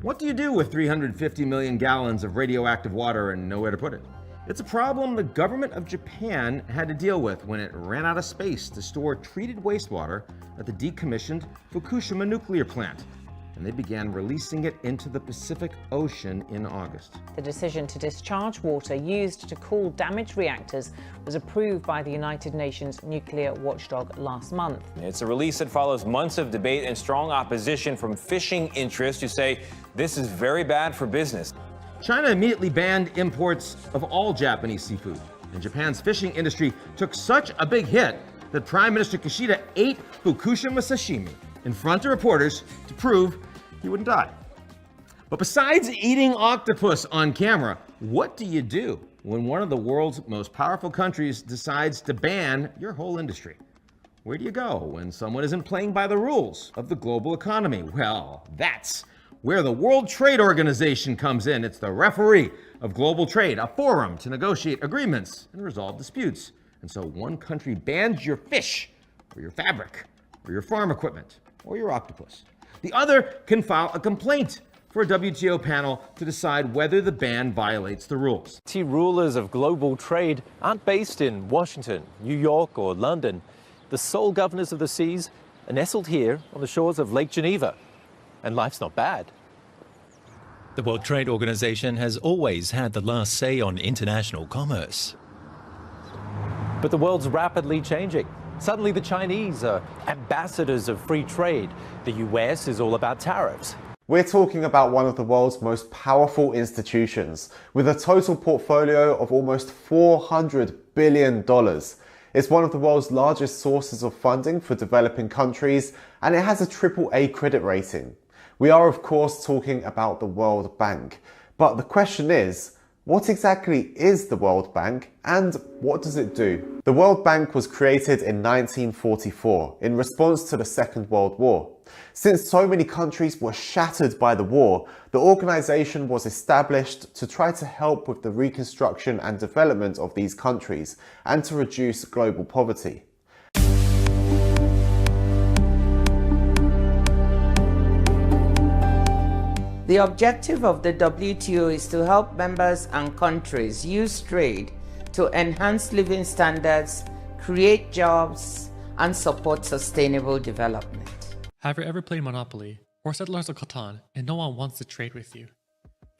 What do you do with 350 million gallons of radioactive water and nowhere to put it? It's a problem the government of Japan had to deal with when it ran out of space to store treated wastewater at the decommissioned Fukushima nuclear plant, and they began releasing it into the Pacific Ocean in August. The decision to discharge water used to cool damaged reactors was approved by the United Nations nuclear watchdog last month. It's a release that follows months of debate and strong opposition from fishing interests who say this is very bad for business. China immediately banned imports of all Japanese seafood, and Japan's fishing industry took such a big hit that Prime Minister Kishida ate Fukushima sashimi in front of reporters to prove he wouldn't die. But besides eating octopus on camera, what do you do when one of the world's most powerful countries decides to ban your whole industry? Where do you go when someone isn't playing by the rules of the global economy? Well, that's where the World Trade Organization comes in. It's the referee of global trade, a forum to negotiate agreements and resolve disputes. And so one country bans your fish, or your fabric, or your farm equipment, or your octopus. The other can file a complaint for a WTO panel to decide whether the ban violates the rules. Rulers of global trade aren't based in Washington, New York, or London. The sole governors of the seas are nestled here on the shores of Lake Geneva. And life's not bad. The World Trade Organization has always had the last say on international commerce. But the world's rapidly changing. Suddenly the Chinese are ambassadors of free trade. The US is all about tariffs. We're talking about one of the world's most powerful institutions, with a total portfolio of almost $400 billion. It's one of the world's largest sources of funding for developing countries, and it has a AAA credit rating. We are, of course, talking about the World Bank. But the question is, what exactly is the World Bank and what does it do? The World Bank was created in 1944 in response to the Second World War. Since so many countries were shattered by the war, the organization was established to try to help with the reconstruction and development of these countries and to reduce global poverty. The objective of the WTO is to help members and countries use trade to enhance living standards, create jobs, and support sustainable development. Have you ever played Monopoly or Settlers of Catan and no one wants to trade with you?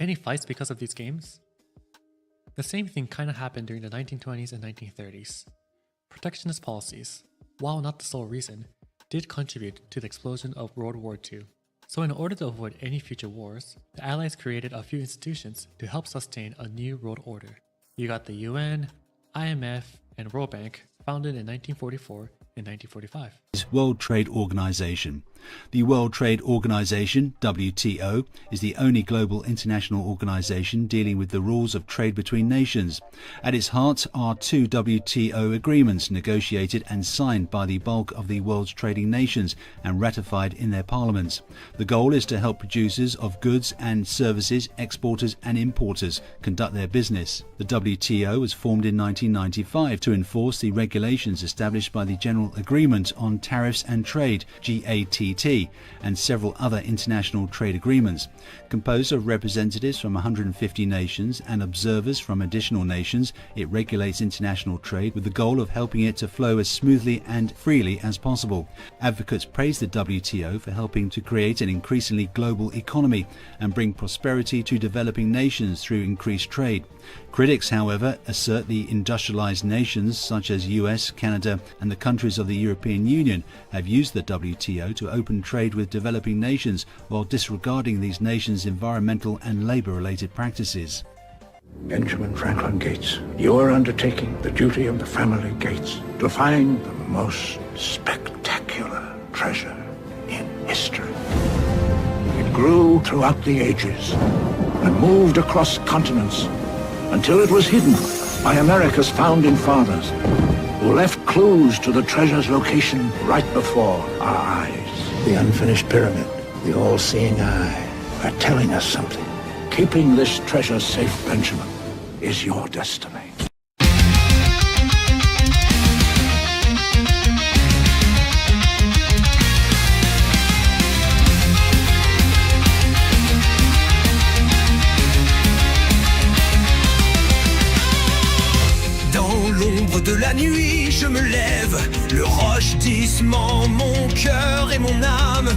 Any fights because of these games? The same thing kinda happened during the 1920s and 1930s. Protectionist policies, while not the sole reason, did contribute to the explosion of World War II. So in order to avoid any future wars, the Allies created a few institutions to help sustain a new world order. You got the UN, IMF, and World Bank, founded in 1944 and 1945. World Trade Organization. The World Trade Organization, WTO, is the only global international organization dealing with the rules of trade between nations. At its heart are two WTO agreements negotiated and signed by the bulk of the world's trading nations and ratified in their parliaments. The goal is to help producers of goods and services, exporters and importers conduct their business. The WTO was formed in 1995 to enforce the regulations established by the General Agreement on Tariffs and Trade, GATT, and several other international trade agreements. Composed of representatives from 150 nations and observers from additional nations, it regulates international trade with the goal of helping it to flow as smoothly and freely as possible. Advocates praise the WTO for helping to create an increasingly global economy and bring prosperity to developing nations through increased trade. Critics, however, assert the industrialized nations such as US, Canada, and the countries of the European Union have used the WTO to open trade with developing nations while disregarding these nations' environmental and labor-related practices. Benjamin Franklin Gates, you are undertaking the duty of the family Gates to find the most spectacular treasure in history. It grew throughout the ages and moved across continents until it was hidden by America's founding fathers, who left clues to the treasure's location right before our eyes. The unfinished pyramid, the all-seeing eye, are telling us something. Keeping this treasure safe, Benjamin, is your destiny. de la nuit, je me lève, le rochdissement, mon cœur et mon âme.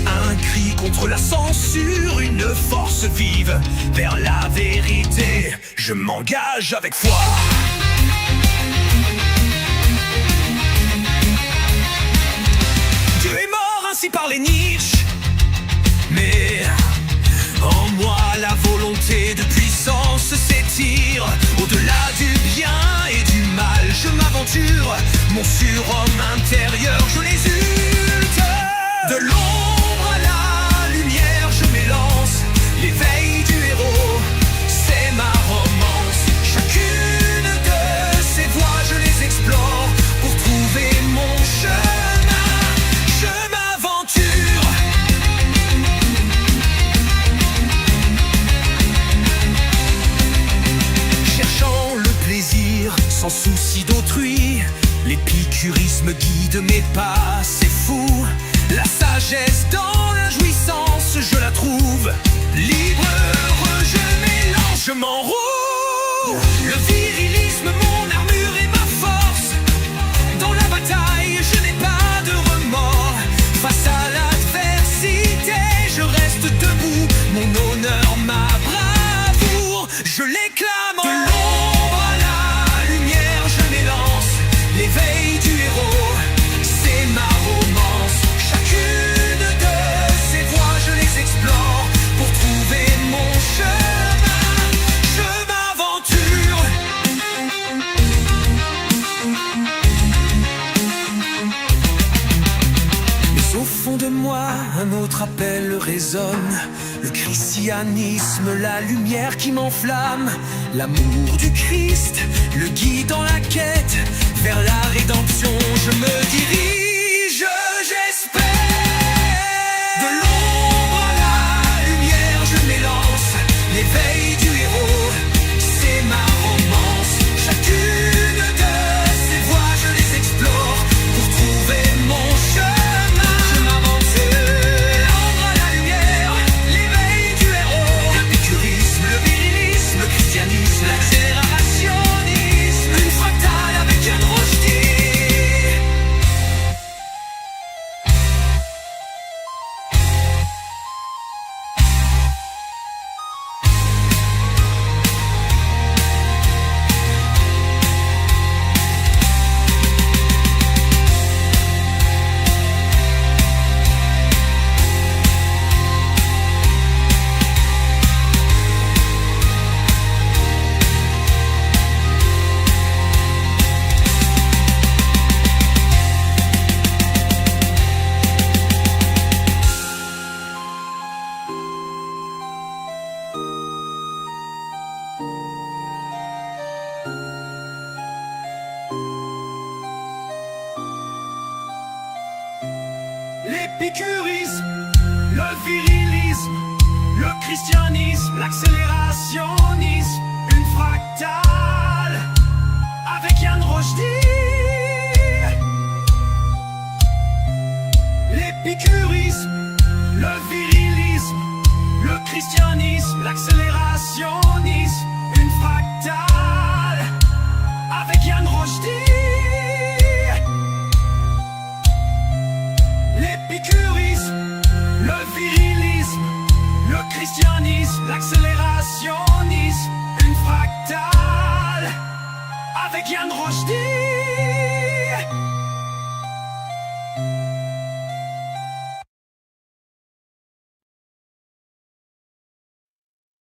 Un cri contre la censure, une force vive vers la vérité. Je m'engage avec foi. Dieu est mort ainsi par les niches, mais en moi la volonté de puissance s'étire. Au-delà du bien et du mal, je m'aventure. Mon surhomme intérieur, je l'exulte. De l'ombre à la lumière, je m'élance. L'éveil du héros, c'est ma romance. Chacune de ces voies, je les explore pour trouver mon chemin. Je m'aventure. Cherchant le plaisir sans souci d'autrui, l'épicurisme guide mes pas, c'est fou. La sagesse dans la jouissance, je la trouve. Libre, heureux, je mélange, je m'enroule. Le virilisme, mon armure et ma force. Dans la bataille, je n'ai pas de remords. Face à l'adversité, je reste debout. Mon honneur, ma bravoure, je l'éclame. De l'ombre à la lumière, je m'élance. L'éveil du héros, c'est ma romance. Chacune de ces voies, je les explore pour trouver mon chemin. Je m'aventure. Mais au fond de moi, un autre appel résonne. Le christianisme, la lumière qui m'enflamme. L'amour du Christ, le guide dans la quête. Vers la rédemption, je me dirige, j'espère. De l'ombre à la lumière, je m'élance. L'éveil du héros, c'est ma romance. Chacune de ces voies, je les explore pour trouver mon chemin. Je m'aventure. L'ombre à la lumière, l'éveil du héros. L'épicurisme, le virilisme, le christianisme, l'accélérationnisme. Une fractale avec un Rushdie. L'épicurisme, le virilisme, le christianisme, l'accélérationnisme, une fractale avec Yann Rushdie. L'épicurisme, le virilisme, le christianisme, l'accélérationnisme, une fractale avec Yann Rushdie. L'épicurisme, le virilisme, le christianisme, l'accélérationnisme, une fractale avec Yann Rushdie.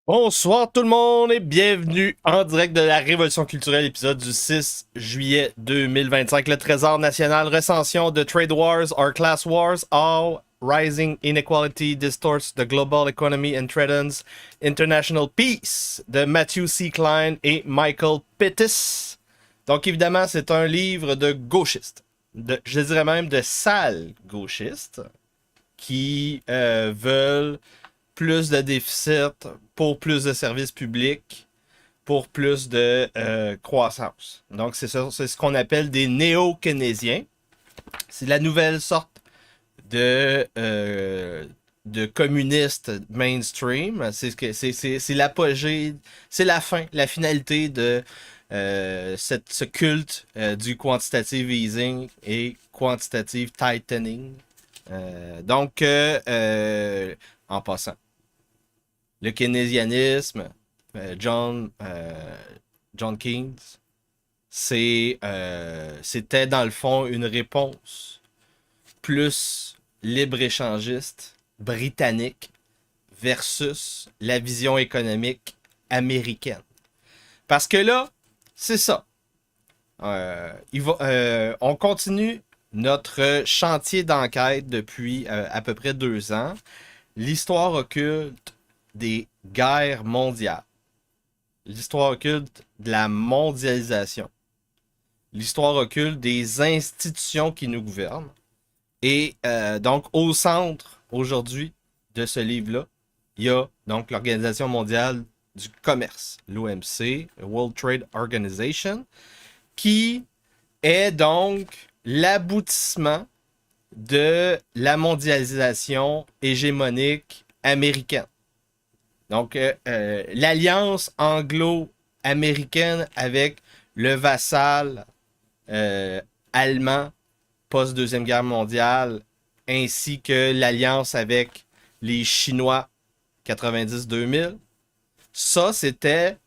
Bonsoir tout le monde et bienvenue en direct de la Révolution culturelle, épisode du 6 juillet 2025. Le Trésor national, recension de Trade Wars or Class Wars, How Rising Inequality Distorts the Global Economy and Threatens International Peace de Matthew C. Klein et Michael Pittis. Donc évidemment, c'est un livre de gauchistes, je dirais même de sales gauchistes qui veulent plus de déficit pour plus de services publics, pour plus de croissance. Donc, c'est ce qu'on appelle des néo-keynésiens. C'est la nouvelle sorte de de communiste mainstream. C'est l'apogée, c'est la fin, la finalité de ce culte du quantitative easing et quantitative tightening. Donc, en passant, le keynésianisme, John Keynes, c'était dans le fond une réponse plus libre-échangiste britannique versus la vision économique américaine. Parce que là, c'est ça. On continue notre chantier d'enquête depuis à peu près 2 ans. L'histoire occulte des guerres mondiales. L'histoire occulte de la mondialisation. L'histoire occulte des institutions qui nous gouvernent. Et donc, au centre, aujourd'hui, de ce livre-là, il y a donc l'Organisation mondiale du commerce, l'OMC, World Trade Organization, qui est donc l'aboutissement de la mondialisation hégémonique américaine. Donc, l'alliance anglo-américaine avec le vassal allemand post-Deuxième Guerre mondiale, ainsi que l'alliance avec les Chinois 90-2000, ça, c'était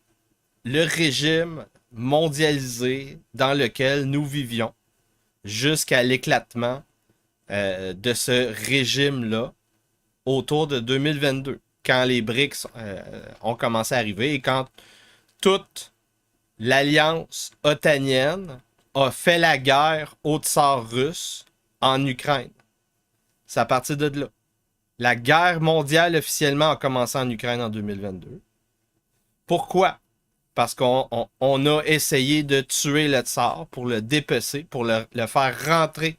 le régime mondialisé dans lequel nous vivions jusqu'à l'éclatement de ce régime-là autour de 2022, quand les BRICS ont commencé à arriver et quand toute l'alliance otanienne a fait la guerre au tsar russe en Ukraine. C'est à partir de là. La guerre mondiale officiellement a commencé en Ukraine en 2022. Pourquoi? Parce qu'on a essayé de tuer le tsar pour le dépecer, pour le faire rentrer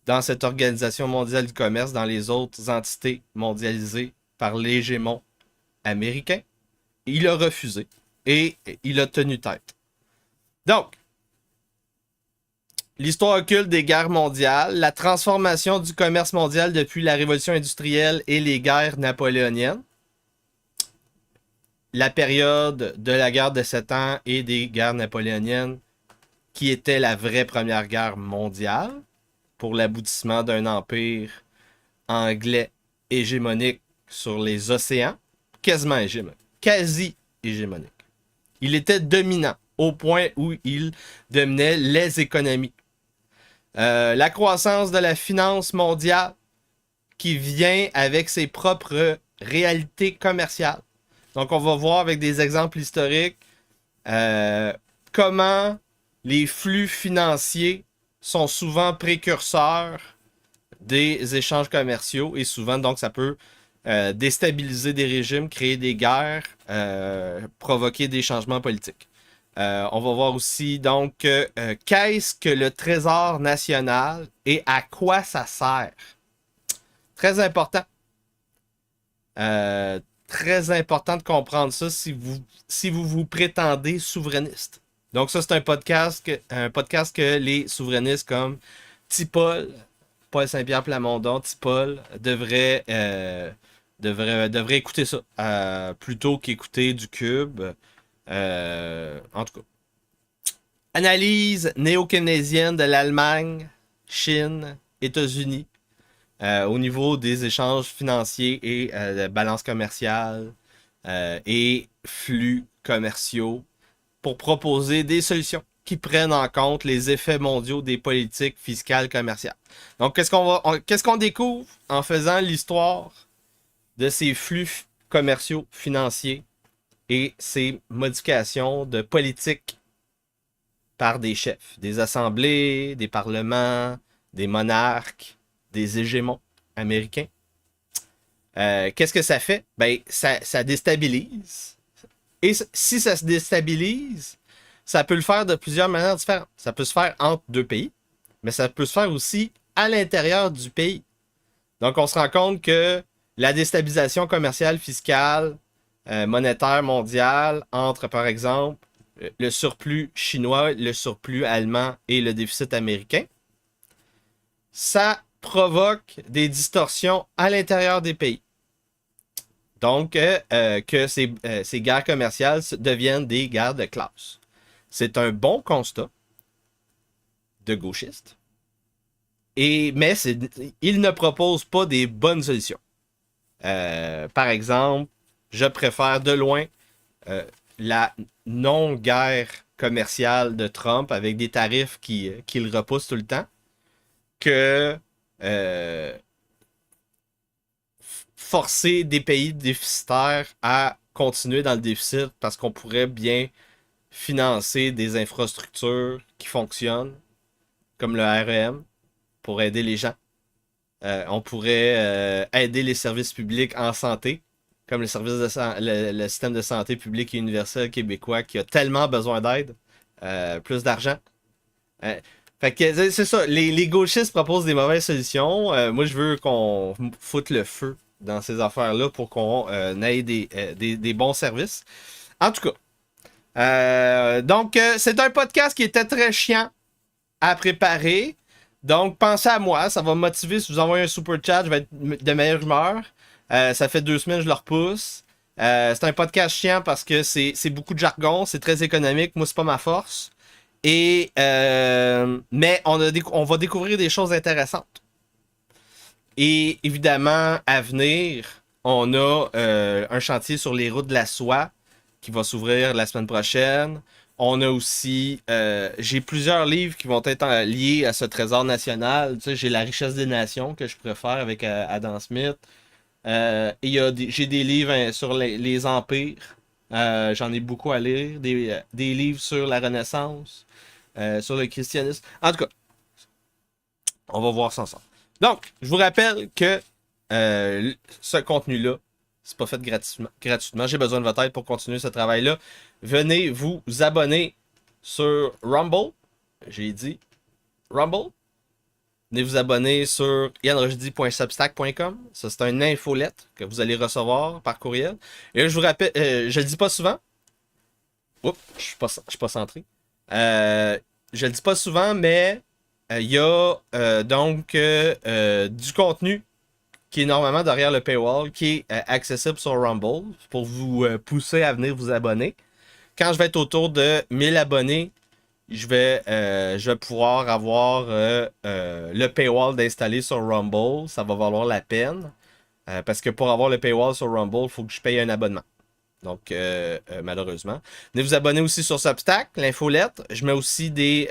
dans cette organisation mondiale du commerce, dans les autres entités mondialisées par l'hégémon américain. Il a refusé et il a tenu tête. Donc, l'histoire occulte des guerres mondiales, la transformation du commerce mondial depuis la révolution industrielle et les guerres napoléoniennes, la période de la guerre de 7 ans et des guerres napoléoniennes, qui était la vraie première guerre mondiale, pour l'aboutissement d'un empire anglais hégémonique sur les océans, quasiment hégémonique, quasi hégémonique. Il était dominant au point où il dominait les économies. La croissance de la finance mondiale qui vient avec ses propres réalités commerciales. Donc, on va voir avec des exemples historiques comment les flux financiers sont souvent précurseurs des échanges commerciaux et souvent, donc, ça peut déstabiliser des régimes, créer des guerres, provoquer des changements politiques. On va voir aussi, donc, qu'est-ce que le Trésor national et à quoi ça sert. Très important. Très important de comprendre ça si vous vous prétendez souverainiste. Donc ça, c'est un podcast que les souverainistes comme Paul Saint-Pierre Plamondon, Paul, devraient écouter ça plutôt qu'écouter du Cube. En tout cas. Analyse néo-keynésienne de l'Allemagne, Chine, États-Unis. Au niveau des échanges financiers et de balance commerciale et flux commerciaux pour proposer des solutions qui prennent en compte les effets mondiaux des politiques fiscales commerciales. Donc, qu'est-ce qu'on découvre en faisant l'histoire de ces flux commerciaux financiers et ces modifications de politique par des chefs, des assemblées, des parlements, des monarques, des hégémons américains. Qu'est-ce que ça fait? Ben, ça déstabilise. Et si ça se déstabilise, ça peut le faire de plusieurs manières différentes. Ça peut se faire entre deux pays, mais ça peut se faire aussi à l'intérieur du pays. Donc, on se rend compte que la déstabilisation commerciale, fiscale, monétaire mondiale entre, par exemple, le surplus chinois, le surplus allemand et le déficit américain, ça provoque des distorsions à l'intérieur des pays. Donc, que ces guerres commerciales deviennent des guerres de classe. C'est un bon constat de gauchistes. Mais il ne propose pas des bonnes solutions. Par exemple, je préfère de loin la non-guerre commerciale de Trump avec des tarifs qu'il repousse tout le temps que forcer des pays déficitaires à continuer dans le déficit parce qu'on pourrait bien financer des infrastructures qui fonctionnent, comme le REM, pour aider les gens. On pourrait aider les services publics en santé, comme le système de santé publique et universel québécois qui a tellement besoin d'aide, plus d'argent. Fait que c'est ça, les gauchistes proposent des mauvaises solutions. Moi, je veux qu'on foute le feu dans ces affaires-là pour qu'on ait des bons services. En tout cas, donc, c'est un podcast qui était très chiant à préparer. Donc, pensez à moi, ça va me motiver. Si vous envoyez un super chat, je vais être de meilleure humeur. Ça fait 2 semaines que je le repousse. C'est un podcast chiant parce que c'est beaucoup de jargon, c'est très économique. Moi, c'est pas ma force. Mais on va découvrir des choses intéressantes. Et évidemment, à venir, on a un chantier sur les routes de la soie qui va s'ouvrir la semaine prochaine. On a aussi, j'ai plusieurs livres qui vont être liés à ce trésor national. Tu sais, j'ai La richesse des nations que je préfère avec Adam Smith. J'ai des livres sur les empires. J'en ai beaucoup à lire. Des livres sur la Renaissance, sur le christianisme. En tout cas, on va voir ça ensemble. Donc, je vous rappelle que ce contenu-là, c'est pas fait gratuitement. J'ai besoin de votre aide pour continuer ce travail-là. Venez vous abonner sur Rumble. J'ai dit Rumble. Venez vous abonner sur yanrojdi.substack.com. Ça, c'est une infolette que vous allez recevoir par courriel. Et là, je vous rappelle, je le dis pas souvent. Oups, je suis pas centré. Je le dis pas souvent, mais il y a donc du contenu qui est normalement derrière le paywall, qui est accessible sur Rumble pour vous pousser à venir vous abonner. Quand je vais être autour de 1000 abonnés, je vais pouvoir avoir le paywall d'installer sur Rumble. Ça va valoir la peine. Parce que pour avoir le paywall sur Rumble, il faut que je paye un abonnement. Donc, malheureusement. Venez vous abonner aussi sur Substack, l'infolette. Je mets aussi des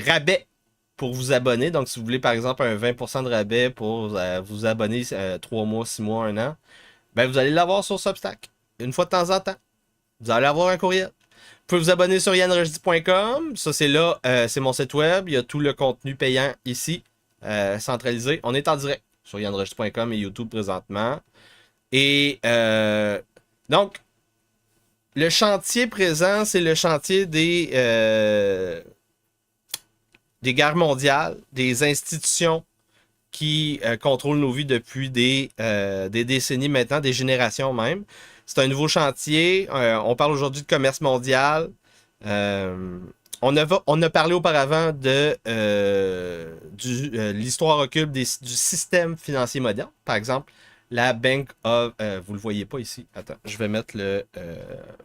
rabais pour vous abonner. Donc, si vous voulez, par exemple, un 20% de rabais pour vous abonner 3 mois, 6 mois, 1 an, ben, vous allez l'avoir sur Substack. Une fois de temps en temps. Vous allez avoir un courriel. Vous pouvez vous abonner sur yanrojdi.com. Ça, c'est là, c'est mon site web. Il y a tout le contenu payant ici, centralisé. On est en direct sur yanrojdi.com et YouTube présentement. Et donc, le chantier présent, c'est le chantier des guerres mondiales, des institutions qui contrôlent nos vies depuis des décennies maintenant, des générations même. C'est un nouveau chantier. On parle aujourd'hui de commerce mondial. On a parlé auparavant de l'histoire occulte du système financier moderne. Par exemple, la Bank of... vous le voyez pas ici. Attends, je vais mettre le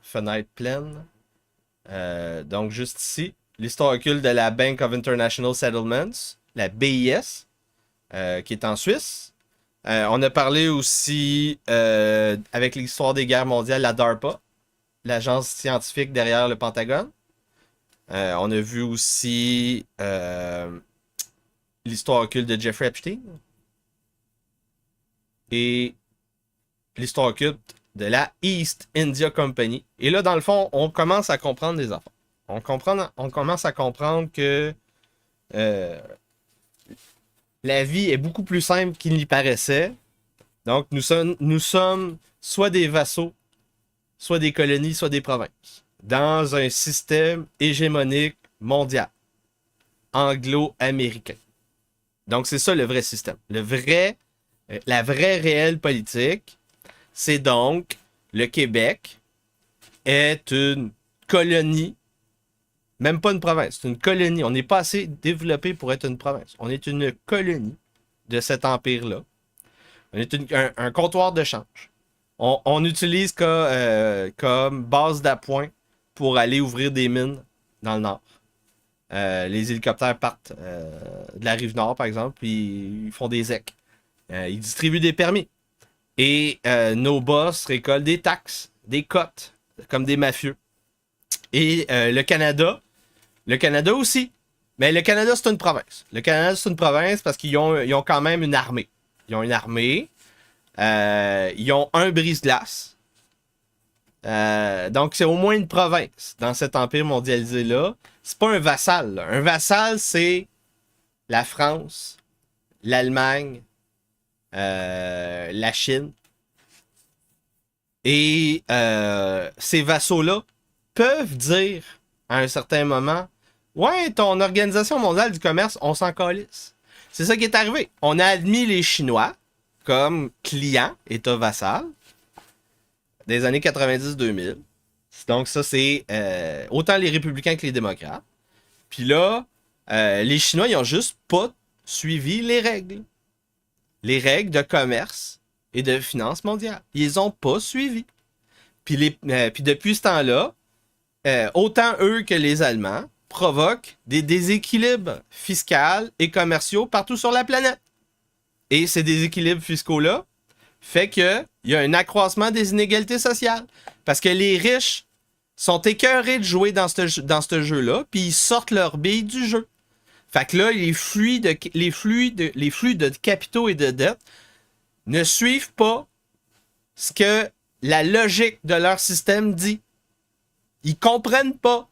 fenêtre pleine. Donc, juste ici. L'histoire occulte de la Bank of International Settlements, la BIS, qui est en Suisse. On a parlé aussi, avec l'histoire des guerres mondiales, la DARPA, l'agence scientifique derrière le Pentagone. On a vu aussi l'histoire occulte de Jeffrey Epstein. Et l'histoire occulte de la East India Company. Et là, dans le fond, on commence à comprendre des affaires. On commence à comprendre que la vie est beaucoup plus simple qu'il n'y paraissait. Donc, nous sommes soit des vassaux, soit des colonies, soit des provinces, dans un système hégémonique mondial, anglo-américain. Donc, c'est ça le vrai système. La vraie réelle politique, c'est donc le Québec est une colonie Même pas une province, c'est une colonie. On n'est pas assez développé pour être une province. On est une colonie de cet empire-là. On est un comptoir de change. On utilise comme base d'appoint pour aller ouvrir des mines dans le nord. Les hélicoptères partent de la rive nord, par exemple, puis ils font des EC. Ils distribuent des permis. Et nos boss récoltent des taxes, des cotes, comme des mafieux. Et le Canada aussi. Mais le Canada, c'est une province. Le Canada, c'est une province parce qu'ils ont quand même une armée. Ils ont une armée. Ils ont un brise-glace. Donc, c'est au moins une province dans cet empire mondialisé-là. C'est pas un vassal. Là. Un vassal, c'est la France, l'Allemagne, la Chine. Et ces vassaux-là peuvent dire à un certain moment, ouais, ton organisation mondiale du commerce, on s'en calisse. C'est ça qui est arrivé. On a admis les Chinois comme clients, État vassal, des années 90-2000. Donc ça, c'est autant les républicains que les démocrates. Puis là, les Chinois, ils ont juste pas suivi les règles. Les règles de commerce et de finance mondiale. Ils les ont pas suivies. Puis depuis ce temps-là, autant eux que les Allemands provoquent des déséquilibres fiscaux et commerciaux partout sur la planète. Et ces déséquilibres fiscaux-là fait qu'il y a un accroissement des inégalités sociales. Parce que les riches sont écœurés de jouer dans ce jeu-là, puis ils sortent leurs billes du jeu. Fait que là, les flux de capitaux et de dettes ne suivent pas ce que la logique de leur système dit. Ils comprennent pas.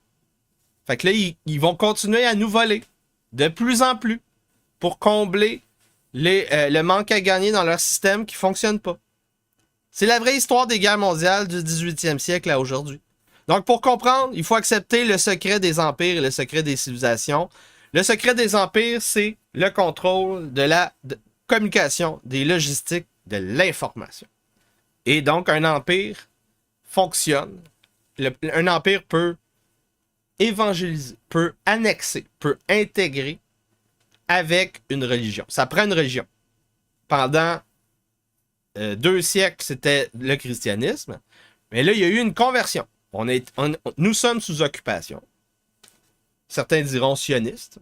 Fait que là, ils vont continuer à nous voler de plus en plus pour combler le manque à gagner dans leur système qui fonctionne pas. C'est la vraie histoire des guerres mondiales du 18e siècle à aujourd'hui. Donc, pour comprendre, il faut accepter le secret des empires et le secret des civilisations. Le secret des empires, c'est le contrôle de la communication, des logistiques, de l'information. Et donc, un empire fonctionne. Un empire peut évangéliser, peut annexer, peut intégrer avec une religion. Ça prend une religion. Pendant 2 siècles, c'était le christianisme. Mais là, il y a eu une conversion. Nous sommes sous occupation. Certains diront sioniste.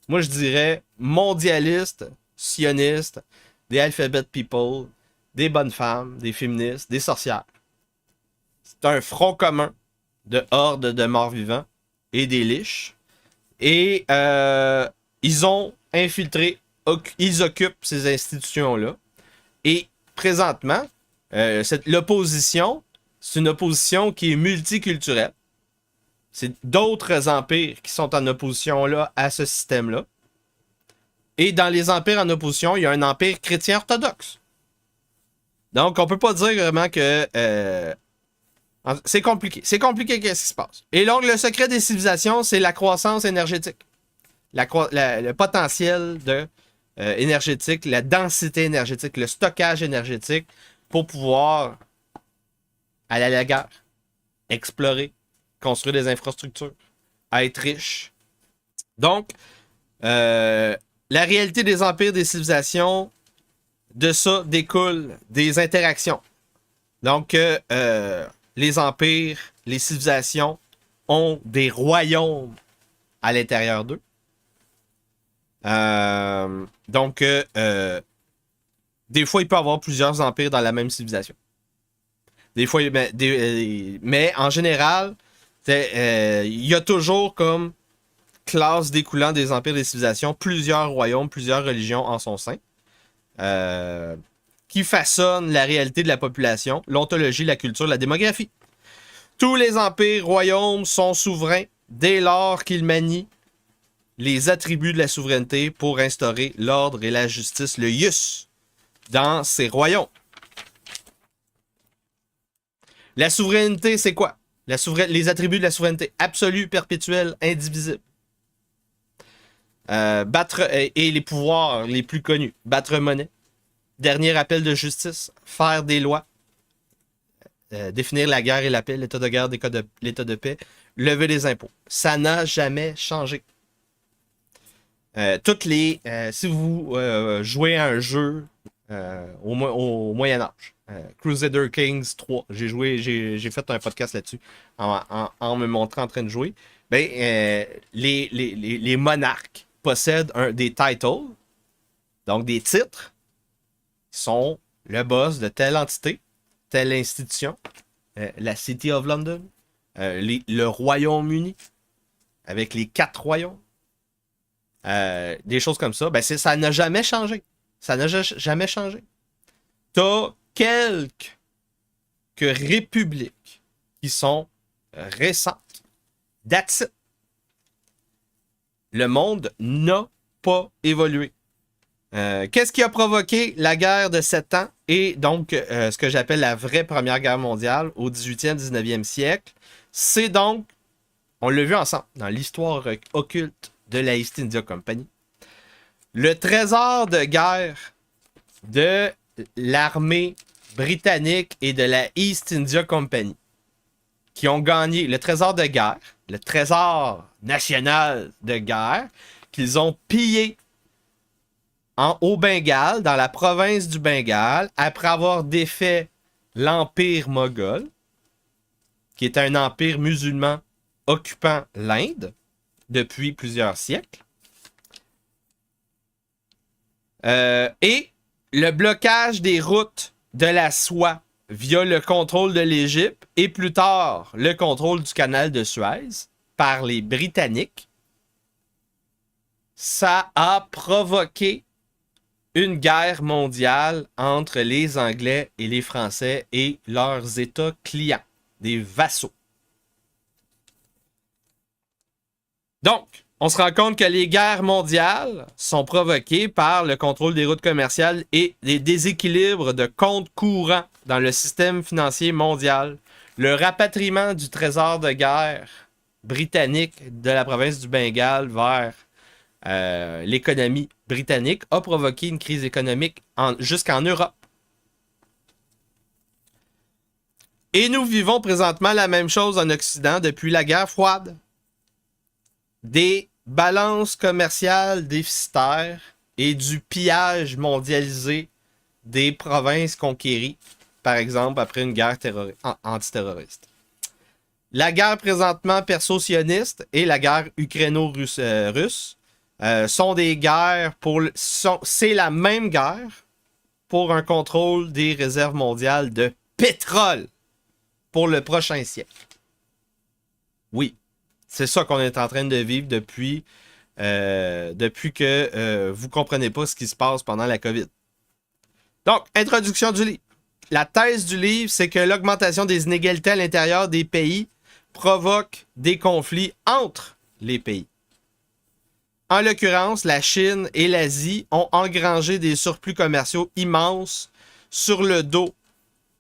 Moi, je dirais mondialiste, sioniste, des alphabet people, des bonnes femmes, des féministes, des sorcières. C'est un front commun de hordes de morts-vivants et des liches. Et ils ont infiltré, ils occupent ces institutions-là. Et présentement, l'opposition, c'est une opposition qui est multiculturelle. C'est d'autres empires qui sont en opposition là, à ce système-là. Et dans les empires en opposition, il y a un empire chrétien orthodoxe. Donc, on ne peut pas dire vraiment que... c'est compliqué. C'est compliqué qu'est-ce qui se passe. Et donc, le secret des civilisations, c'est la croissance énergétique. Le potentiel énergétique, la densité énergétique, le stockage énergétique pour pouvoir aller à la guerre, explorer, construire des infrastructures, être riche. Donc, la réalité des empires, des civilisations, de ça découle des interactions. Donc, les empires, les civilisations ont des royaumes à l'intérieur d'eux. Donc, des fois, il peut y avoir plusieurs empires dans la même civilisation. Des fois, mais en général, il y a toujours comme classe découlant des empires et des civilisations, plusieurs royaumes, plusieurs religions en son sein, qui façonnent la réalité de la population, l'ontologie, la culture, la démographie. Tous les empires, royaumes sont souverains dès lors qu'ils manient les attributs de la souveraineté pour instaurer l'ordre et la justice, le ius, dans ces royaumes. La souveraineté, c'est quoi? Les attributs de la souveraineté absolue, perpétuelle, indivisible. Et les pouvoirs les plus connus. Battre monnaie. Dernier appel de justice. Faire des lois. définir la guerre et la paix, l'état de guerre, l'état de paix, lever les impôts. Ça n'a jamais changé. Si vous jouez à un jeu au Moyen Âge, Crusader Kings 3, j'ai fait un podcast là-dessus en me montrant en train de jouer. Les monarques possèdent des titles, donc des titres, qui sont le boss de telle entité, telle institution, la City of London, le Royaume-Uni, avec les 4 royaumes, des choses comme ça. Ça n'a jamais changé. Ça n'a jamais changé. T'as quelques républiques qui sont récentes. That's it. Le monde n'a pas évolué. Qu'est-ce qui a provoqué la guerre de 7 ans et donc ce que j'appelle la vraie Première Guerre mondiale au 18e, 19e siècle? C'est donc, on l'a vu ensemble dans l'histoire occulte de la East India Company, le trésor de guerre de l'armée britannique et de la East India Company qui ont gagné le trésor de guerre, le trésor national de guerre qu'ils ont pillé au Bengale, dans la province du Bengale, après avoir défait l'Empire moghol, qui était un empire musulman occupant l'Inde depuis plusieurs siècles. Et le blocage des routes de la soie via le contrôle de l'Égypte et plus tard le contrôle du canal de Suez par les Britanniques, ça a provoqué une guerre mondiale entre les Anglais et les Français et leurs États clients, des vassaux. Donc, on se rend compte que les guerres mondiales sont provoquées par le contrôle des routes commerciales et des déséquilibres de comptes courants dans le système financier mondial. Le rapatriement du trésor de guerre britannique de la province du Bengale vers l'économie britannique a provoqué une crise économique jusqu'en Europe. Et nous vivons présentement la même chose en Occident depuis la guerre froide. Des balances commerciales déficitaires et du pillage mondialisé des provinces conquéries, par exemple après une guerre antiterroriste. La guerre présentement perso-sioniste et la guerre ukraino-russe sont des guerres c'est la même guerre pour un contrôle des réserves mondiales de pétrole pour le prochain siècle. Oui. C'est ça qu'on est en train de vivre depuis que vous ne comprenez pas ce qui se passe pendant la COVID. Donc, introduction du livre. La thèse du livre, c'est que l'augmentation des inégalités à l'intérieur des pays provoque des conflits entre les pays. En l'occurrence, la Chine et l'Asie ont engrangé des surplus commerciaux immenses sur le dos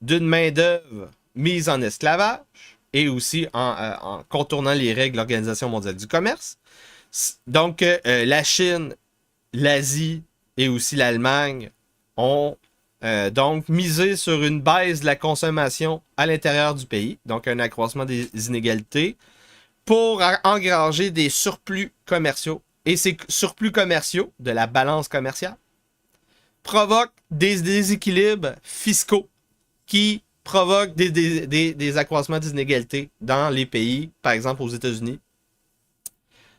d'une main-d'œuvre mise en esclavage, et aussi en contournant les règles de l'Organisation mondiale du commerce. Donc, la Chine, l'Asie et aussi l'Allemagne ont donc misé sur une baisse de la consommation à l'intérieur du pays, donc un accroissement des inégalités, pour engranger des surplus commerciaux. Et ces surplus commerciaux de la balance commerciale provoquent des déséquilibres fiscaux qui provoque des accroissements des inégalités dans les pays, par exemple aux États-Unis.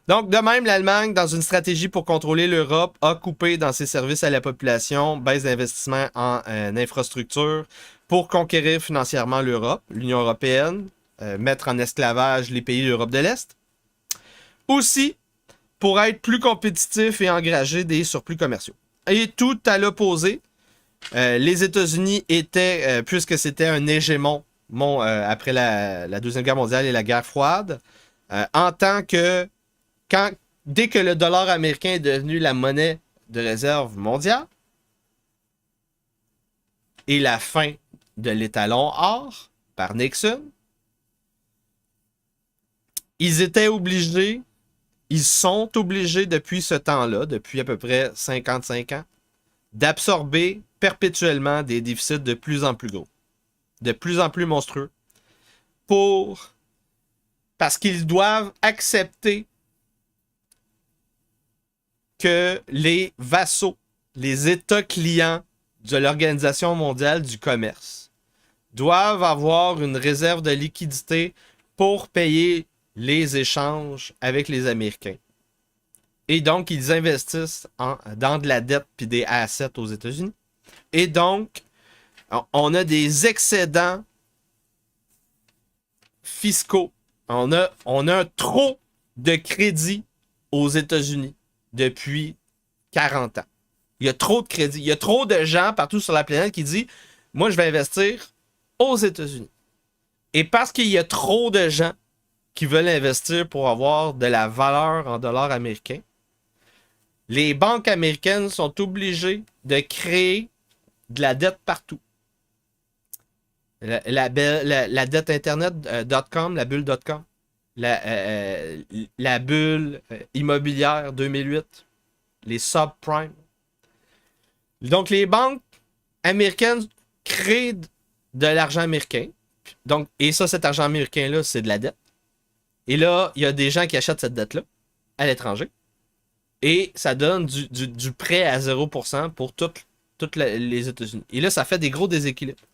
Donc, de même, l'Allemagne, dans une stratégie pour contrôler l'Europe, a coupé dans ses services à la population, baisse d'investissement en infrastructure pour conquérir financièrement l'Europe, l'Union européenne, mettre en esclavage les pays de l'Europe de l'Est. Aussi, pour être plus compétitif et engager des surplus commerciaux. Et tout à l'opposé, les États-Unis étaient, puisque c'était un hégémon après la Deuxième Guerre mondiale et la guerre froide, en tant que, dès que le dollar américain est devenu la monnaie de réserve mondiale, et la fin de l'étalon or par Nixon, ils sont obligés depuis ce temps-là, depuis à peu près 55 ans, d'absorber perpétuellement des déficits de plus en plus gros. de plus en plus monstrueux, parce qu'ils doivent accepter que les vassaux, les États clients de l'Organisation mondiale du commerce doivent avoir une réserve de liquidité pour payer les échanges avec les Américains. Et donc, ils investissent dans de la dette puis des assets aux États-Unis. Et donc, on a des excédents fiscaux. On a trop de crédit aux États-Unis depuis 40 ans. Il y a trop de crédit. Il y a trop de gens partout sur la planète qui disent « Moi, je vais investir aux États-Unis. » Et parce qu'il y a trop de gens qui veulent investir pour avoir de la valeur en dollars américains, les banques américaines sont obligées de créer de la dette partout. La dette Internet.com, la bulle .com, la bulle immobilière 2008, les subprimes. Donc, les banques américaines créent de l'argent américain. Donc, et ça, cet argent américain-là, c'est de la dette. Et là, il y a des gens qui achètent cette dette-là à l'étranger. Et ça donne du prêt à 0% pour toutes les États-Unis. Et là, ça fait des gros déséquilibres.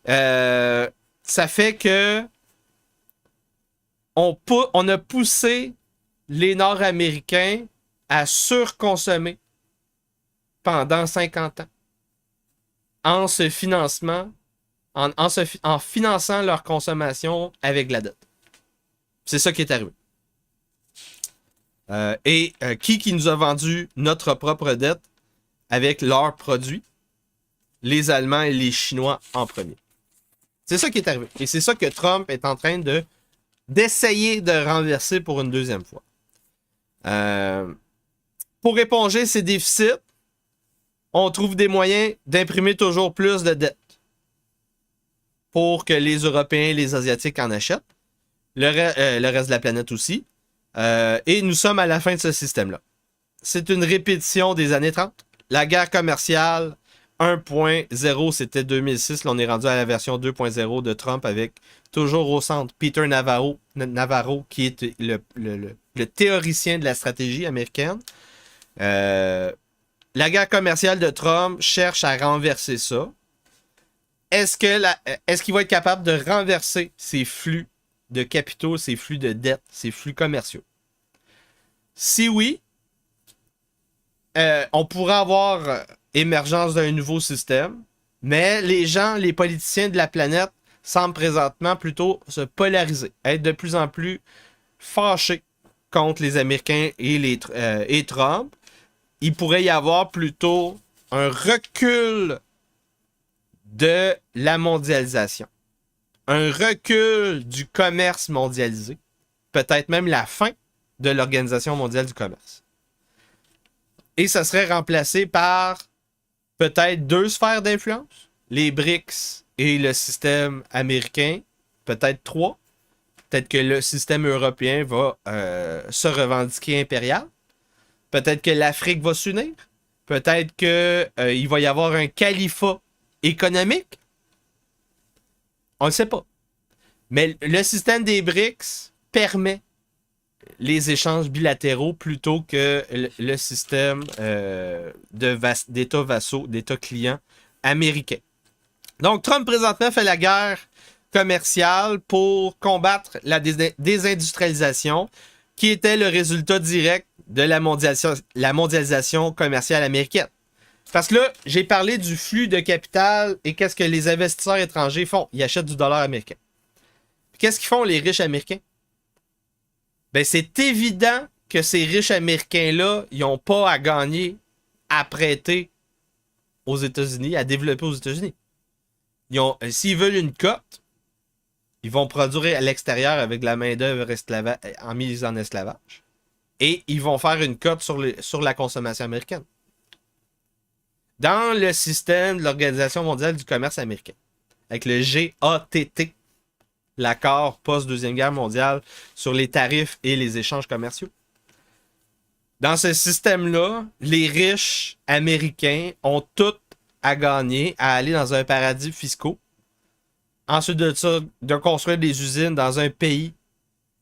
Ça fait que on a poussé les Nord-Américains à surconsommer pendant 50 ans en finançant leur consommation avec la dette. C'est ça qui est arrivé. Qui nous a vendu notre propre dette avec leurs produits? Les Allemands et les Chinois en premier. C'est ça qui est arrivé. Et c'est ça que Trump est en train d'essayer de renverser pour une deuxième fois. Pour éponger ces déficits, on trouve des moyens d'imprimer toujours plus de dettes pour que les Européens et les Asiatiques en achètent. Le reste de la planète aussi. Et nous sommes à la fin de ce système-là. C'est une répétition des années 30. La guerre commerciale 1.0, c'était 2006. Là, on est rendu à la version 2.0 de Trump avec toujours au centre Peter Navarro qui est le théoricien de la stratégie américaine. La guerre commerciale de Trump cherche à renverser ça. Est-ce qu'il va être capable de renverser ces flux de capitaux, ces flux de dettes, ces flux commerciaux? Si oui, on pourrait avoir émergence d'un nouveau système, mais les politiciens de la planète semblent présentement plutôt se polariser, être de plus en plus fâchés contre les Américains et Trump. Il pourrait y avoir plutôt un recul de la mondialisation. Un recul du commerce mondialisé. Peut-être même la fin de l'Organisation mondiale du commerce. Et ça serait remplacé par peut-être 2 sphères d'influence. Les BRICS et le système américain. Peut-être 3. Peut-être que le système européen va se revendiquer impérial. Peut-être que l'Afrique va s'unir. Peut-être qu'il va y avoir un califat économique. On ne le sait pas. Mais le système des BRICS permet les échanges bilatéraux plutôt que le système d'États vassaux, d'États clients américains. Donc, Trump présentement fait la guerre commerciale pour combattre la désindustrialisation qui était le résultat direct de la mondialisation commerciale américaine. Parce que là, j'ai parlé du flux de capital et qu'est-ce que les investisseurs étrangers font? Ils achètent du dollar américain. Qu'est-ce qu'ils font, les riches américains? Ben, c'est évident que ces riches américains-là, ils n'ont pas à gagner, à prêter aux États-Unis, à développer aux États-Unis. S'ils veulent une cote, ils vont produire à l'extérieur avec de la main-d'œuvre en mise en esclavage. Et ils vont faire une cote sur la consommation américaine. Dans le système de l'Organisation mondiale du commerce américain, avec le GATT, l'accord post-Deuxième Guerre mondiale sur les tarifs et les échanges commerciaux. Dans ce système-là, les riches américains ont tous à gagner à aller dans un paradis fiscal. Ensuite de ça, de construire des usines dans un pays,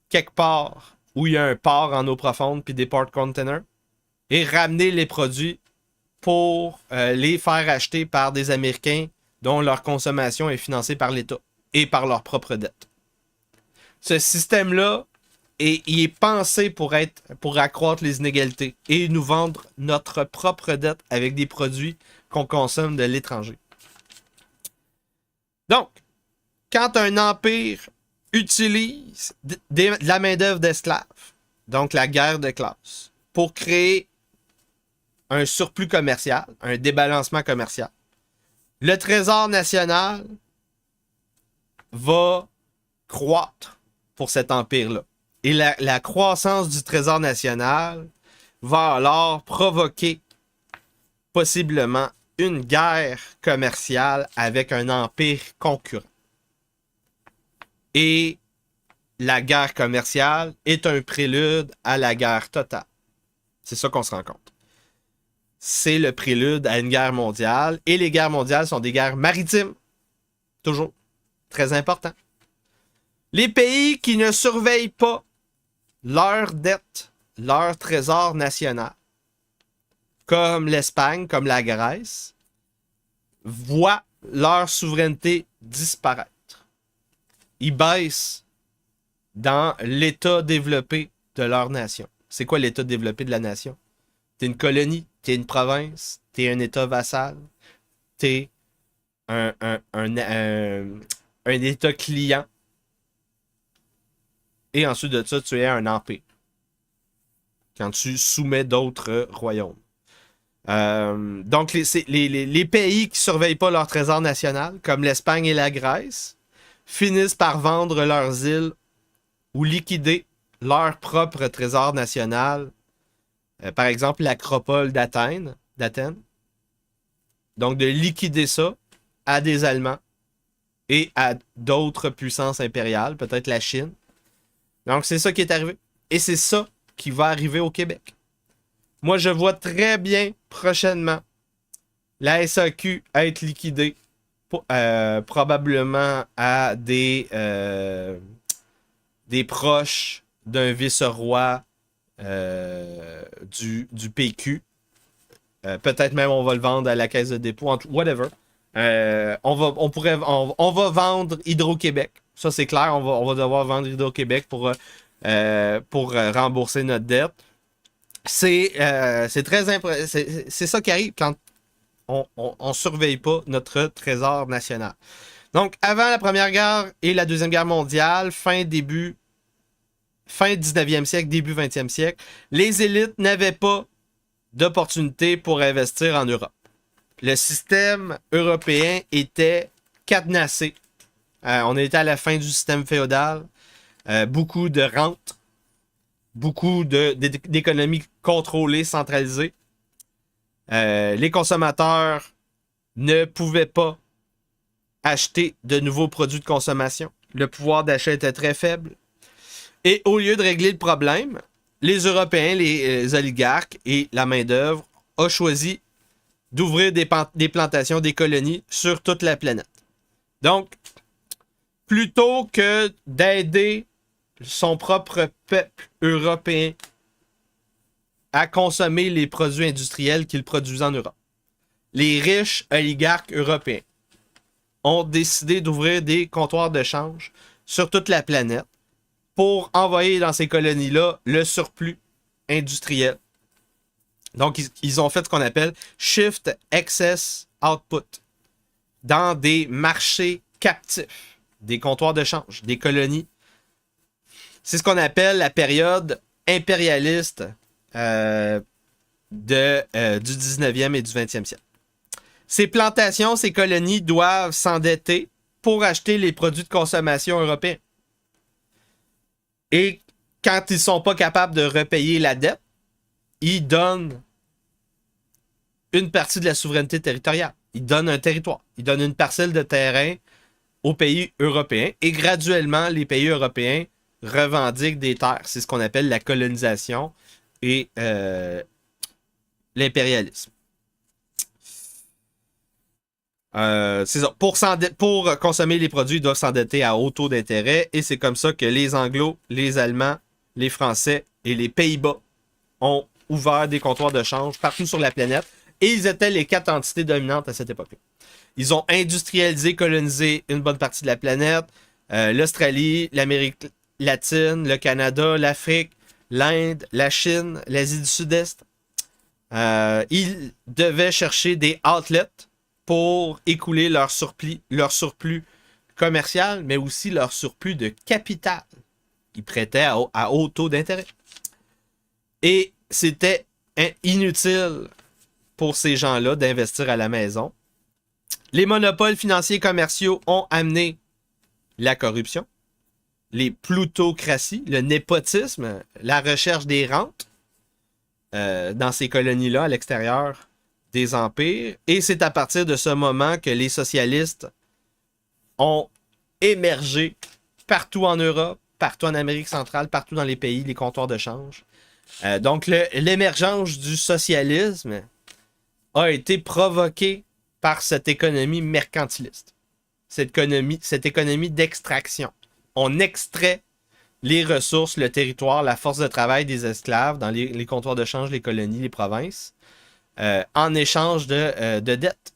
quelque part, où il y a un port en eau profonde puis des port containers, et ramener les produits pour les faire acheter par des Américains dont leur consommation est financée par l'État et par leur propre dette. Ce système-là, il est pensé pour accroître les inégalités et nous vendre notre propre dette avec des produits qu'on consomme de l'étranger. Donc, quand un empire utilise de la main-d'œuvre d'esclaves, donc la guerre de classe, pour créer un surplus commercial, un débalancement commercial, le Trésor national va croître pour cet empire-là. Et la croissance du Trésor national va alors provoquer possiblement une guerre commerciale avec un empire concurrent. Et la guerre commerciale est un prélude à la guerre totale. C'est ça qu'on se rend compte. C'est le prélude à une guerre mondiale. Et les guerres mondiales sont des guerres maritimes. Toujours. Très important. Les pays qui ne surveillent pas leur dette, leur trésor national, comme l'Espagne, comme la Grèce, voient leur souveraineté disparaître. Ils baissent dans l'état développé de leur nation. C'est quoi l'état développé de la nation? T'es une colonie, t'es une province, t'es un état vassal, t'es un état client. Et ensuite de ça, tu es un empire. Quand tu soumets d'autres royaumes. Donc, les pays qui ne surveillent pas leur trésor national, comme l'Espagne et la Grèce, finissent par vendre leurs îles ou liquider leur propre trésor national. Par exemple, l'Acropole d'Athènes. Donc, de liquider ça à des Allemands et à d'autres puissances impériales, peut-être la Chine. Donc, c'est ça qui est arrivé. Et c'est ça qui va arriver au Québec. Moi, je vois très bien prochainement la SAQ être liquidée probablement à des proches d'un vice-roi du PQ. Peut-être même on va le vendre à la caisse de dépôt, whatever. On va vendre Hydro-Québec. Ça, c'est clair. On va devoir vendre Hydro-Québec pour rembourser notre dette. C'est ça qui arrive quand on ne surveille pas notre trésor national. Donc, avant la Première Guerre et la Deuxième Guerre mondiale, fin 19e siècle, début 20e siècle, les élites n'avaient pas d'opportunité pour investir en Europe. Le système européen était cadenassé. On était à la fin du système féodal. Beaucoup de rentes. Beaucoup d'économies contrôlées, centralisées. Les consommateurs ne pouvaient pas acheter de nouveaux produits de consommation. Le pouvoir d'achat était très faible. Et au lieu de régler le problème, les Européens, les oligarques et la main-d'œuvre ont choisi d'ouvrir des plantations, des colonies sur toute la planète. Donc, plutôt que d'aider son propre peuple européen à consommer les produits industriels qu'il produisait en Europe, les riches oligarques européens ont décidé d'ouvrir des comptoirs de change sur toute la planète pour envoyer dans ces colonies-là le surplus industriel. Donc, ils ont fait ce qu'on appelle Shift Excess Output dans des marchés captifs, des comptoirs de change, des colonies. C'est ce qu'on appelle la période impérialiste du 19e et du 20e siècle. Ces plantations, ces colonies doivent s'endetter pour acheter les produits de consommation européens. Et quand ils ne sont pas capables de repayer la dette, ils donnent une partie de la souveraineté territoriale. Ils donnent un territoire. Ils donnent une parcelle de terrain aux pays européens. Et graduellement, les pays européens revendiquent des terres. C'est ce qu'on appelle la colonisation et l'impérialisme. C'est ça. Pour consommer les produits, ils doivent s'endetter à haut taux d'intérêt. Et c'est comme ça que les Anglos, les Allemands, les Français et les Pays-Bas ont ouvert des comptoirs de change partout sur la planète. Et ils étaient les 4 entités dominantes à cette époque-là. Ils ont industrialisé, colonisé une bonne partie de la planète. L'Australie, l'Amérique latine, le Canada, l'Afrique, l'Inde, la Chine, l'Asie du Sud-Est. Ils devaient chercher des outlets pour écouler leur surplus commercial, mais aussi leur surplus de capital. Ils prêtaient à haut taux d'intérêt. Et c'était inutile pour ces gens-là d'investir à la maison. Les monopoles financiers et commerciaux ont amené la corruption, les plutocraties, le népotisme, la recherche des rentes dans ces colonies-là à l'extérieur des empires. Et c'est à partir de ce moment que les socialistes ont émergé partout en Europe, partout en Amérique centrale, partout dans les pays, les comptoirs de change. Donc l'émergence du socialisme a été provoquée par cette économie mercantiliste, cette économie d'extraction. On extrait les ressources, le territoire, la force de travail des esclaves dans les comptoirs de change, les colonies, les provinces, en échange de dettes.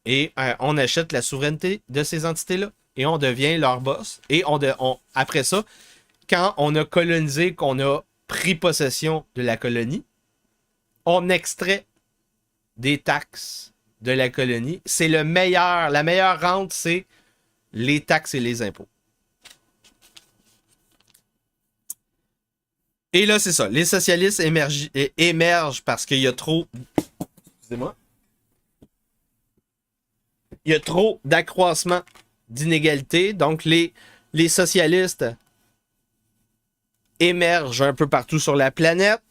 Et on achète la souveraineté de ces entités-là et on devient leur boss. Et après ça, quand on a colonisé, qu'on a pris possession de la colonie, on extrait des taxes de la colonie. C'est la meilleure rente, c'est les taxes et les impôts. Et là, c'est ça. Les socialistes émergent parce qu'il y a trop... Excusez-moi. Il y a trop d'accroissement d'inégalités. Donc, les socialistes émergent un peu partout sur la planète.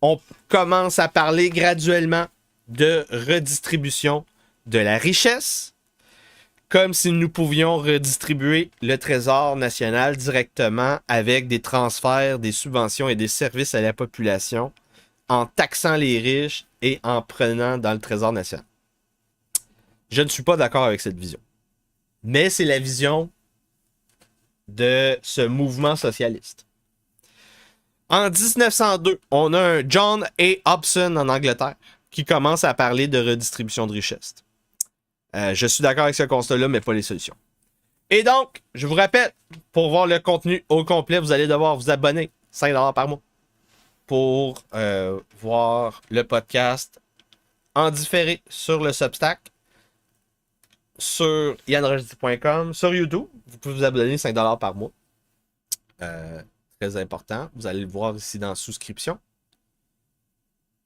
On commence à parler graduellement de redistribution de la richesse, comme si nous pouvions redistribuer le trésor national directement avec des transferts, des subventions et des services à la population, en taxant les riches et en prenant dans le trésor national. Je ne suis pas d'accord avec cette vision. Mais c'est la vision de ce mouvement socialiste. En 1902, on a un John A. Hobson en Angleterre qui commence à parler de redistribution de richesse. Je suis d'accord avec ce constat-là, mais pas les solutions. Et donc, je vous rappelle, pour voir le contenu au complet, vous allez devoir vous abonner 5$ par mois pour voir le podcast en différé sur le Substack, sur yanrojdi.com, sur YouTube. Vous pouvez vous abonner 5$ par mois. Très important. Vous allez le voir ici dans souscription.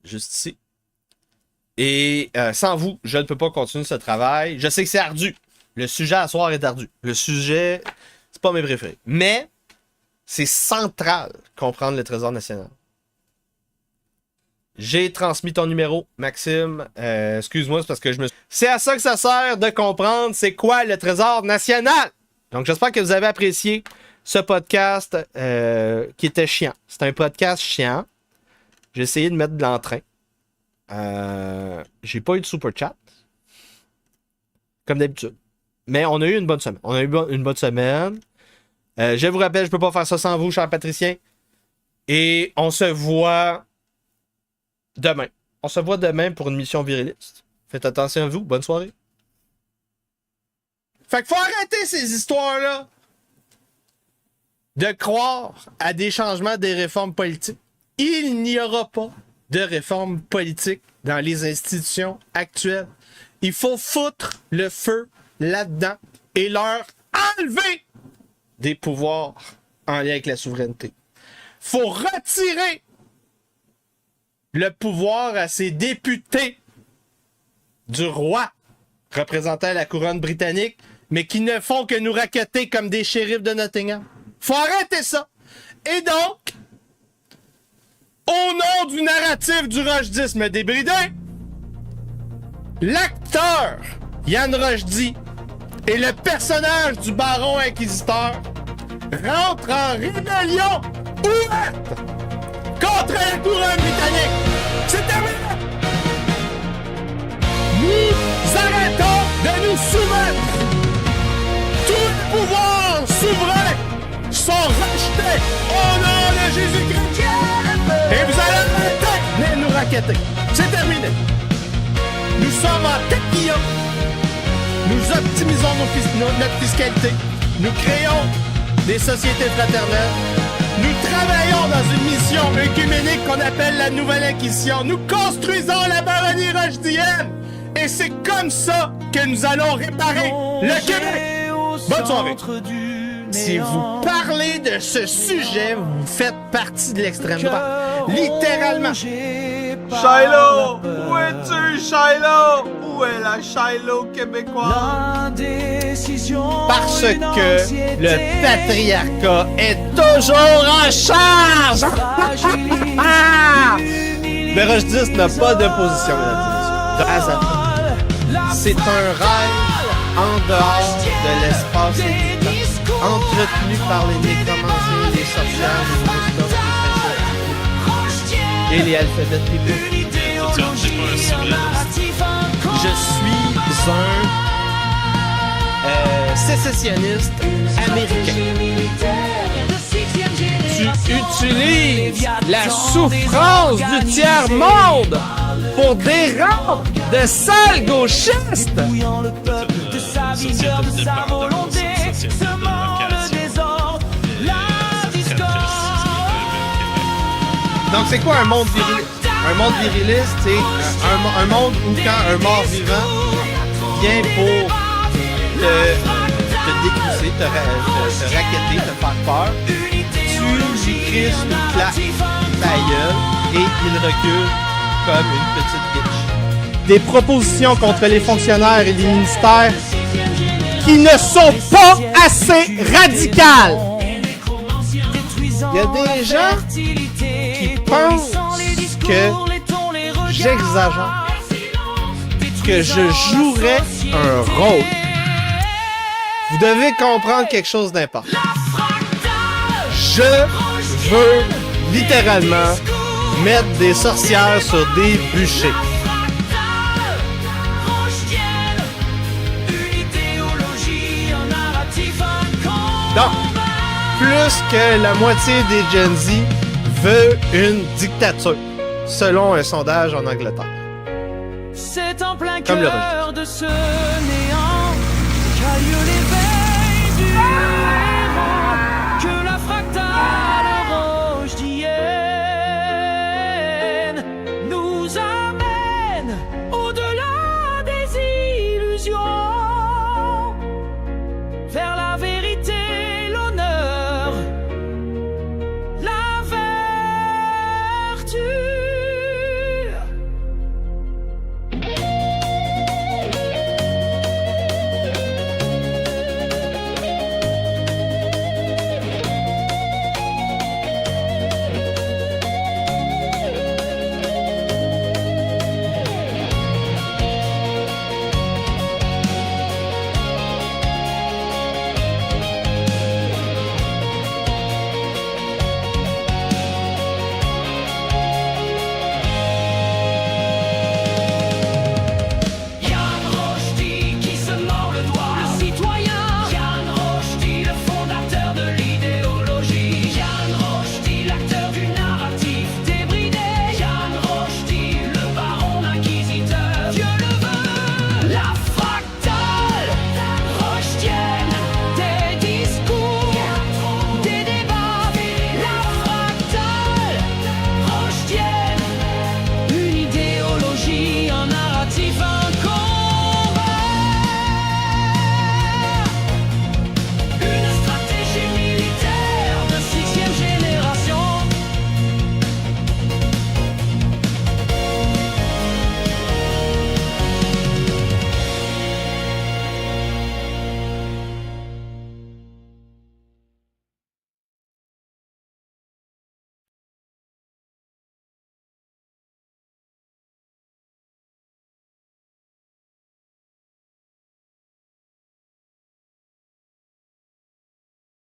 Juste ici. Et sans vous, je ne peux pas continuer ce travail. Je sais que c'est ardu. Le sujet à soir est ardu. Le sujet, c'est pas mes préférés. Mais c'est central comprendre le Trésor national. J'ai transmis ton numéro, Maxime. Excuse-moi, c'est parce que c'est à ça que ça sert de comprendre c'est quoi le Trésor national. Donc j'espère que vous avez apprécié ce podcast qui était chiant. C'est un podcast chiant. J'ai essayé de mettre de l'entrain. J'ai pas eu de super chat. Comme d'habitude. Mais on a eu une bonne semaine. Je vous rappelle, je peux pas faire ça sans vous, cher Patricien. Et on se voit demain. On se voit demain pour une mission viriliste. Faites attention à vous. Bonne soirée. Fait que faut arrêter ces histoires-là de croire à des changements des réformes politiques. Il n'y aura pas de réformes politiques dans les institutions actuelles. Il faut foutre le feu là-dedans et leur enlever des pouvoirs en lien avec la souveraineté. Faut retirer le pouvoir à ces députés du roi représentant la couronne britannique, mais qui ne font que nous racketter comme des shérifs de Nottingham. Faut arrêter ça. Et donc, au nom du narratif du rojdisme débridé, l'acteur Yann Rojdi et le personnage du baron inquisiteur rentrent en rébellion ouverte contre la couronne britannique. C'est terminé. Nous arrêtons de nous soumettre. Tout le pouvoir souverain sont rachetés au nom de Jésus-Christ. Et vous allez arrêter de nous raqueter. C'est terminé. Nous sommes en taquillon. Nous optimisons notre fiscalité. Nous créons des sociétés fraternelles. Nous travaillons dans une mission œcuménique qu'on appelle la Nouvelle Inquisition. Nous construisons la baronnie rochedienne. Et c'est comme ça que nous allons réparer le Québec. Bonne soirée. Si vous parlez de ce sujet, vous faites partie de l'extrême droite. Littéralement. Shiloh! Où es-tu, Shiloh? Où est la Shiloh québécoise? Parce que le patriarcat est toujours en charge! Béroche 10 n'a pas d'opposition, mesdames et messieurs. C'est un rêve en dehors de l'espace et du temps, entretenu par les nécromanciens, les sorcières, les moustoches, les princesses et les alphabets tribaux. Je suis un sécessionniste américain. Tu utilises la souffrance du tiers-monde pour des rangs de sales gauchistes. Donc c'est quoi un monde viriliste? Un monde viriliste, c'est un monde où quand un mort vivant vient pour te décrisser, te racketter, te faire peur, tu lui crisses une claque ta gueule et il recule comme une petite bitch. Des propositions contre les fonctionnaires et les ministères qui ne sont pas assez radicales. Il y a des gens qui pensent que j'exagère, que je jouerais un rôle. Vous devez comprendre quelque chose d'important. Je veux littéralement mettre des sorcières sur des bûchers. Donc, plus que la moitié des Gen Z veut une dictature, selon un sondage en Angleterre. C'est en plein Comme le cœur de ce néant qu'a lieu